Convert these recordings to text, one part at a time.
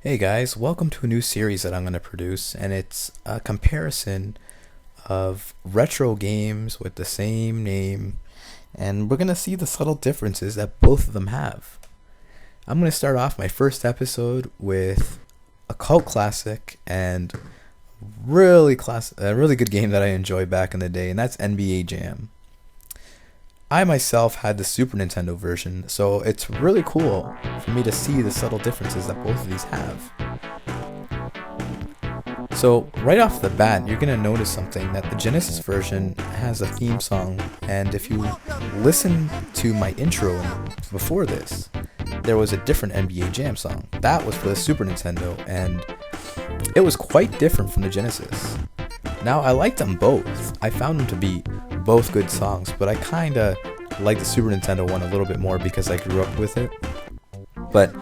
Hey guys, welcome to a new series that I'm going to produce, and it's a comparison of retro games with the same name, and we're going to see the subtle differences that both of them have. I'm going to start off my first episode with a cult classic and a really good game that I enjoyed back in the day, and that's NBA Jam. I myself had the Super Nintendo version, so it's really cool for me to see the subtle differences that both of these have. So, right off the bat, you're going to notice something that the Genesis version has a theme song, and if you listen to my intro before this, there was a different NBA Jam song. That was for the Super Nintendo, and it was quite different from the Genesis. Now, I liked them both. I found them to be both good songs, but I kind of like the Super Nintendo one a little bit more because I grew up with it. But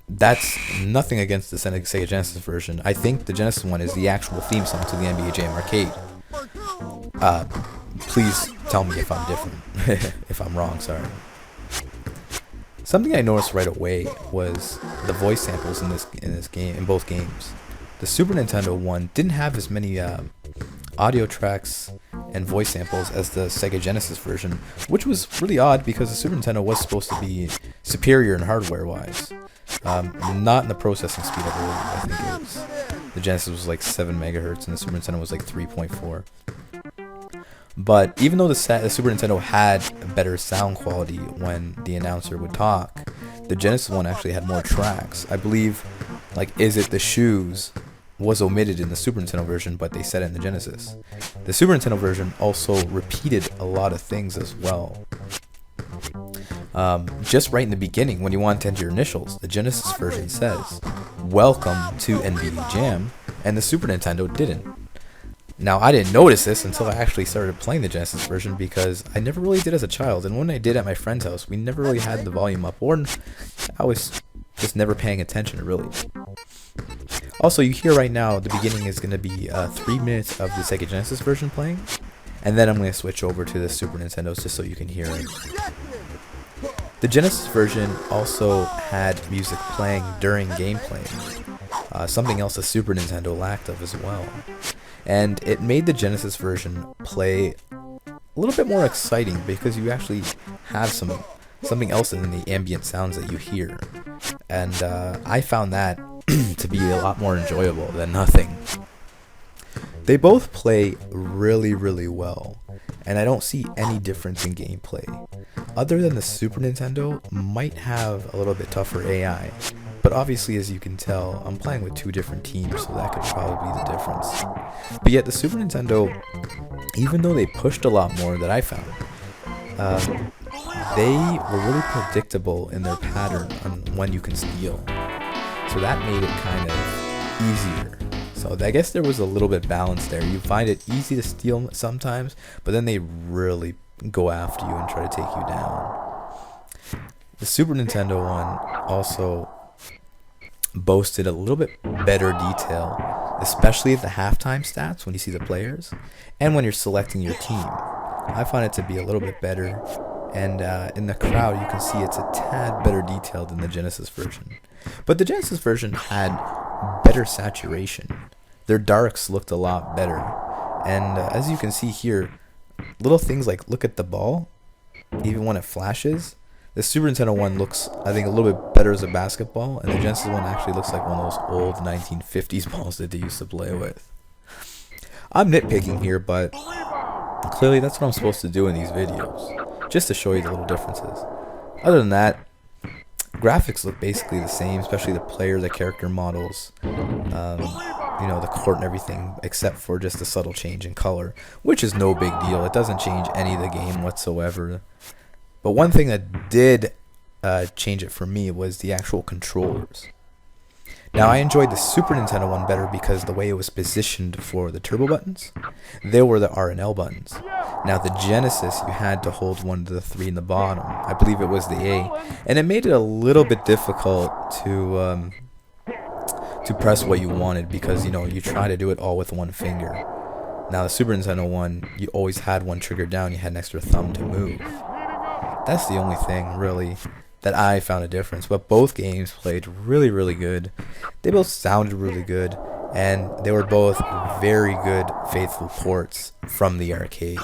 that's nothing against the Sega Genesis version. I think the Genesis one is the actual theme song to the NBA Jam arcade. Please tell me if I'm different, if I'm wrong, sorry. Something I noticed right away was the voice samples in this game, in both games. The Super Nintendo one didn't have as many audio tracks and voice samples as the Sega Genesis version, which was really odd because the Super Nintendo was supposed to be superior in hardware-wise. Not in the processing speed, I believe. I think it was. The Genesis was like 7 megahertz and the Super Nintendo was like 3.4. But even though the Super Nintendo had better sound quality when the announcer would talk, the Genesis one actually had more tracks. I believe, like, Is It the Shoes was omitted in the Super Nintendo version, but they said it in the Genesis. The Super Nintendo version also repeated a lot of things as well. Just right in the beginning, when you want to enter your initials, the Genesis version says, "Welcome to NBA Jam," and the Super Nintendo didn't. Now, I didn't notice this until I actually started playing the Genesis version because I never really did as a child, and when I did at my friend's house, we never really had the volume up, or I was just never paying attention, really. Also, you hear right now, the beginning is going to be 3 minutes of the Sega Genesis version playing, and then I'm going to switch over to the Super Nintendo just so you can hear it. The Genesis version also had music playing during gameplay, something else the Super Nintendo lacked of as well. And it made the Genesis version play a little bit more exciting because you actually have something else in the ambient sounds that you hear. And I found that to be a lot more enjoyable than nothing. They both play really, really well, and I don't see any difference in gameplay. Other than the Super Nintendo might have a little bit tougher AI, but obviously, as you can tell, I'm playing with two different teams, so that could probably be the difference. But yet the Super Nintendo, even though they pushed a lot more that I found, they were really predictable in their pattern on when you can steal. So that made it kind of easier. So I guess there was a little bit balance there. You find it easy to steal sometimes, but then they really go after you and try to take you down. The Super Nintendo one also boasted a little bit better detail, especially at the halftime stats when you see the players, and when you're selecting your team. I find it to be a little bit better, and in the crowd you can see it's a tad better detailed than the Genesis version. But the Genesis version had better saturation. Their darks looked a lot better, and as you can see here, little things like look at the ball, even when it flashes. The Super Nintendo one looks, I think, a little bit better as a basketball, and the Genesis one actually looks like one of those old 1950s balls that they used to play with. I'm nitpicking here, but clearly that's what I'm supposed to do in these videos, just to show you the little differences. Other than that, graphics look basically the same, especially the player, the character models, the court and everything, except for just a subtle change in color, which is no big deal. It doesn't change any of the game whatsoever. But one thing that did change it for me was the actual controllers. Now, I enjoyed the Super Nintendo one better because the way it was positioned for the turbo buttons, they were the R and L buttons. Now, the Genesis, you had to hold one of the three in the bottom. I believe it was the A, and it made it a little bit difficult to press what you wanted because, you try to do it all with one finger. Now, the Super Nintendo one, you always had one trigger down, you had an extra thumb to move. That's the only thing, really. that I found a difference. But both games played really, really good. They both sounded really good, and they were both very good, faithful ports from the arcade.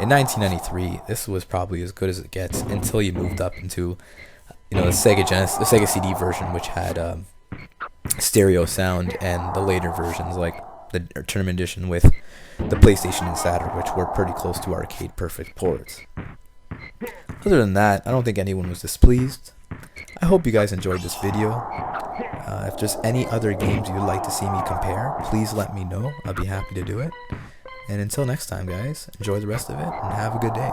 In 1993, this was probably as good as it gets until you moved up into, the Sega CD version, which had stereo sound, and the later versions like the Tournament Edition with the PlayStation and Saturn, which were pretty close to arcade perfect ports. Other than that, I don't think anyone was displeased. I hope you guys enjoyed this video. If there's any other games you'd like to see me compare, please let me know. I'll be happy to do it. And until next time, guys, enjoy the rest of it and have a good day.